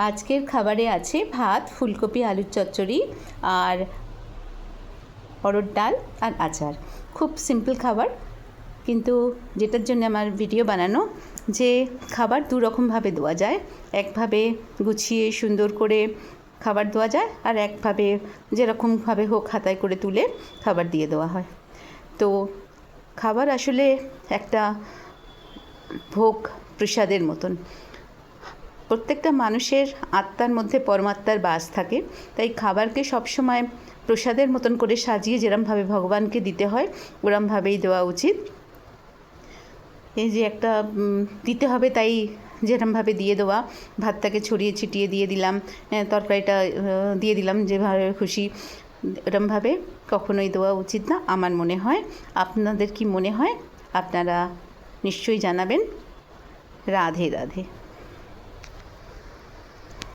আজকের খাবারে আছে ভাত, ফুলকপি আলুর চচ্চড়ি আর অরহর ডাল আর আচার। খুব সিম্পল খাবার, কিন্তু যেটার জন্য আমার ভিডিও বানানো, যে খাবার দু রকমভাবে দেওয়া যায়। একভাবে গুছিয়ে সুন্দর করে খাবার দেওয়া যায়, আর একভাবে যেরকমভাবে হোক হাতায় করে তুলে খাবার দিয়ে দেওয়া হয়। তো খাবার আসলে একটা ভোগ প্রসাদের মতন। প্রত্যেকটা মানুষের আত্মার মধ্যে পরমাত্মার বাস থাকে, তাই খাবারকে সবসময় প্রসাদের মতন করে সাজিয়ে যেরমভাবে ভগবানকে দিতে হয় ওরমভাবেই দেওয়া উচিত। এই যে একটা দিতে হবে, তাই যেরমভাবে দিয়ে দেওয়া। ভাতটাকে ছড়িয়ে ছিটিয়ে দিয়ে দিলাম, তরকারিটা দিয়ে দিলাম, যেভাবে খুশি এরমভাবে কখনোই দেওয়া উচিত না আমার মনে হয়। আপনাদের কি মনে হয়? আপনারা নিশ্চয়ই জানাবেন। রাধে রাধে।